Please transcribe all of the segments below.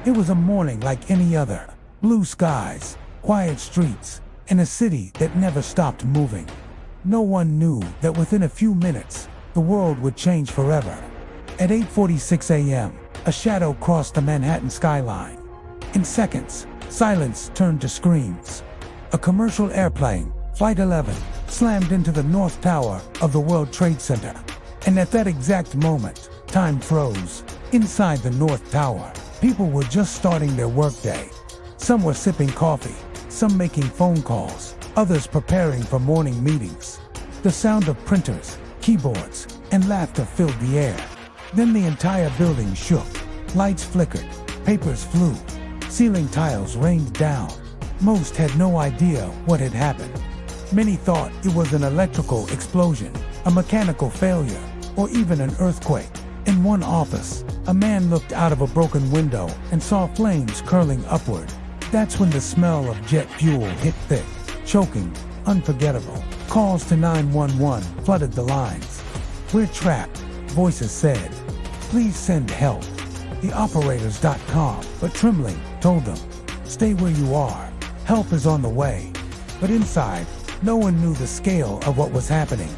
It was a morning like any other. Blue skies, quiet streets, and a city that never stopped moving. No one knew that within a few minutes, the world would change forever. At 8:46 a.m., a shadow crossed the Manhattan skyline. In seconds, silence turned to screams. A commercial airplane, Flight 11, slammed into the North Tower of the World Trade Center. And at that exact moment, time froze. Inside the North Tower, people were just starting their workday. Some were sipping coffee, some making phone calls, others preparing for morning meetings. The sound of printers, keyboards, and laughter filled the air. Then the entire building shook. Lights flickered, papers flew, ceiling tiles rained down. Most had no idea what had happened. Many thought it was an electrical explosion, a mechanical failure, or even an earthquake. In one office, a man looked out of a broken window and saw flames curling upward. That's when the smell of jet fuel hit thick, choking, unforgettable. Calls to 911 flooded the lines. "We're trapped," voices said. "Please send help." The operators.com, but trembling, told them, "Stay where you are. Help is on the way." But inside, no one knew the scale of what was happening.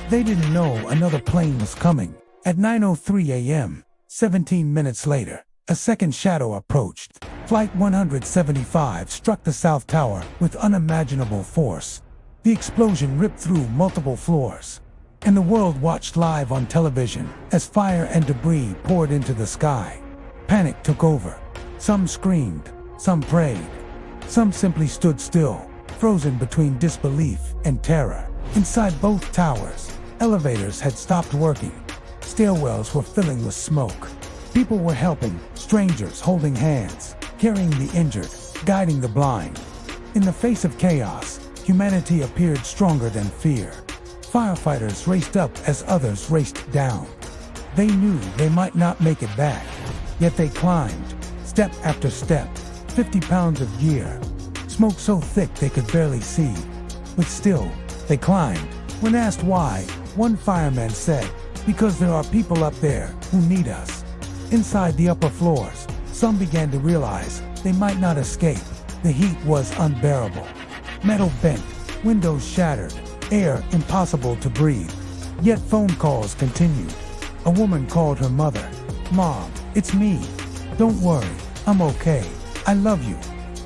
They didn't know another plane was coming. At 9:03 a.m., 17 minutes later, a second shadow approached. Flight 175 struck the South Tower with unimaginable force. The explosion ripped through multiple floors, and the world watched live on television as fire and debris poured into the sky. Panic took over. Some screamed, some prayed, some simply stood still, frozen between disbelief and terror. Inside both towers, elevators had stopped working. Stairwells were filling with smoke. People were helping, strangers holding hands, carrying the injured, guiding the blind. In the face of chaos, humanity appeared stronger than fear. Firefighters raced up as others raced down. They knew they might not make it back, yet they climbed, step after step, 50 pounds of gear, smoke so thick they could barely see. But still, they climbed. When asked why, one fireman said, "Because there are people up there who need us." Inside the upper floors, some began to realize they might not escape. The heat was unbearable. Metal bent, windows shattered, air impossible to breathe. Yet phone calls continued. A woman called her mother. "Mom, it's me. Don't worry, I'm okay. I love you."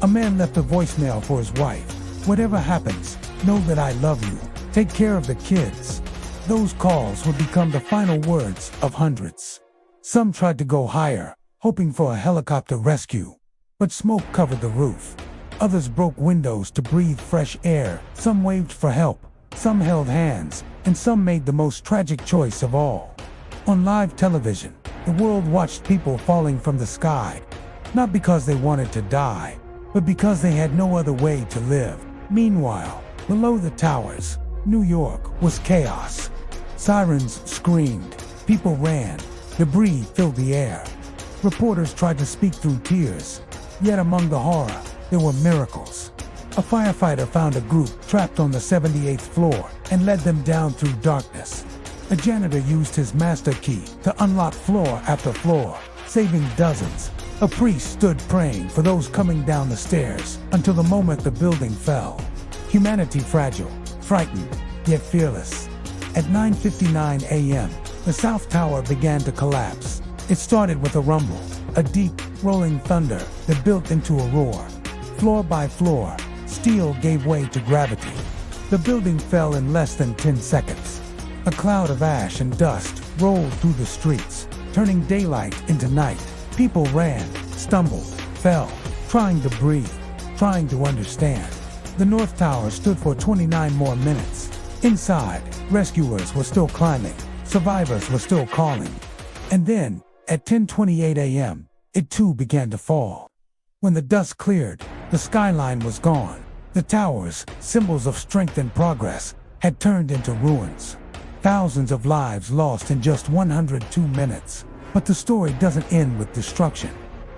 A man left a voicemail for his wife. "Whatever happens, know that I love you. Take care of the kids." Those calls would become the final words of hundreds. Some tried to go higher, hoping for a helicopter rescue, but smoke covered the roof. Others broke windows to breathe fresh air. Some waved for help, some held hands, and some made the most tragic choice of all. On live television, the world watched people falling from the sky, not because they wanted to die, but because they had no other way to live. Meanwhile, below the towers, New York was chaos. Sirens screamed, people ran, debris filled the air. Reporters tried to speak through tears, yet among the horror, there were miracles. A firefighter found a group trapped on the 78th floor and led them down through darkness. A janitor used his master key to unlock floor after floor, saving dozens. A priest stood praying for those coming down the stairs until the moment the building fell. Humanity fragile, frightened, yet fearless. At 9:59 a.m., the South Tower began to collapse. It started with a rumble, a deep, rolling thunder that built into a roar. Floor by floor, steel gave way to gravity. The building fell in less than 10 seconds. A cloud of ash and dust rolled through the streets, turning daylight into night. People ran, stumbled, fell, trying to breathe, trying to understand. The North Tower stood for 29 more minutes. Inside, rescuers were still climbing, survivors were still calling. And then, at 10:28 a.m., it too began to fall. When the dust cleared, the skyline was gone. The towers, symbols of strength and progress, had turned into ruins. Thousands of lives lost in just 102 minutes. But the story doesn't end with destruction.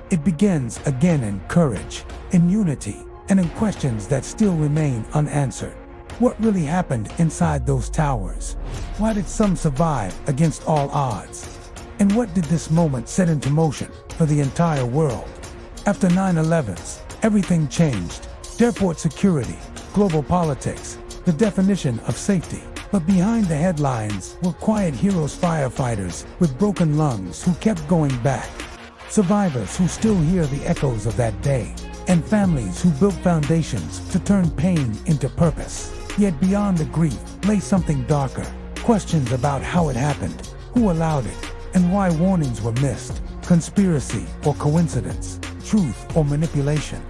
It begins again in courage, in unity, and in questions that still remain unanswered. What really happened inside those towers? Why did some survive against all odds? And what did this moment set into motion for the entire world? After 9/11s, everything changed. Airport security, global politics, the definition of safety. But behind the headlines were quiet heroes, firefighters with broken lungs who kept going back. Survivors who still hear the echoes of that day. And families who built foundations to turn pain into purpose. Yet beyond the grief lay something darker. Questions about how it happened, who allowed it, and why warnings were missed. Conspiracy or coincidence, truth or manipulation.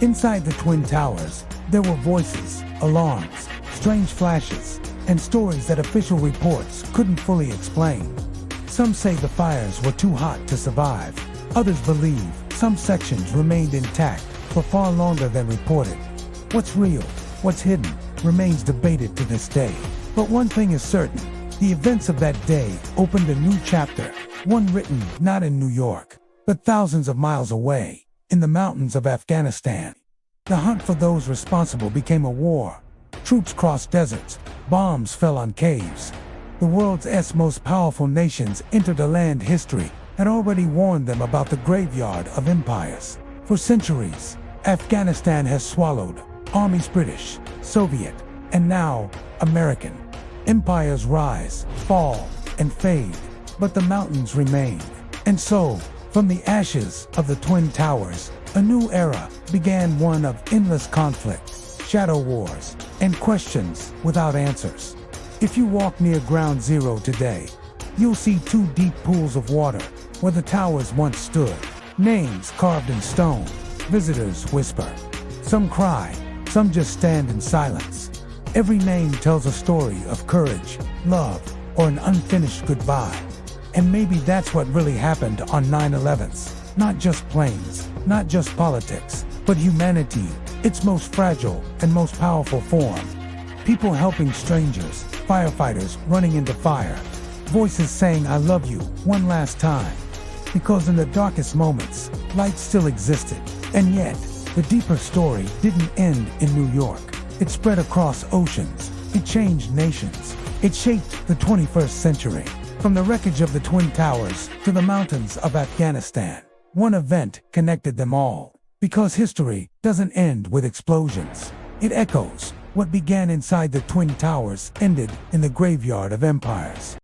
Inside the Twin Towers, there were voices, alarms, strange flashes, and stories that official reports couldn't fully explain. Some say the fires were too hot to survive. Others believe some sections remained intact for far longer than reported. What's real, what's hidden, remains debated to this day. But one thing is certain, the events of that day opened a new chapter, one written not in New York, but thousands of miles away, in the mountains of Afghanistan. The hunt for those responsible became a war. Troops crossed deserts, bombs fell on caves. The world's most powerful nations entered a land history had already warned them about the graveyard of empires. For centuries, Afghanistan has swallowed armies British, Soviet, and now American. Empires rise, fall, and fade, but the mountains remain. And so, from the ashes of the Twin Towers, a new era began, one of endless conflict, shadow wars, and questions without answers. If you walk near Ground Zero today, you'll see two deep pools of water where the towers once stood. Names carved in stone. Visitors whisper. Some cry, some just stand in silence. Every name tells a story of courage, love, or an unfinished goodbye. And maybe that's what really happened on 9/11s. Not just planes, not just politics, but humanity, its most fragile and most powerful form. People helping strangers, firefighters running into fire, voices saying I love you one last time. Because in the darkest moments, light still existed. And yet, the deeper story didn't end in New York. It spread across oceans. It changed nations. It shaped the 21st century. From the wreckage of the Twin Towers to the mountains of Afghanistan, one event connected them all. Because history doesn't end with explosions. It echoes. What began inside the Twin Towers ended in the graveyard of empires.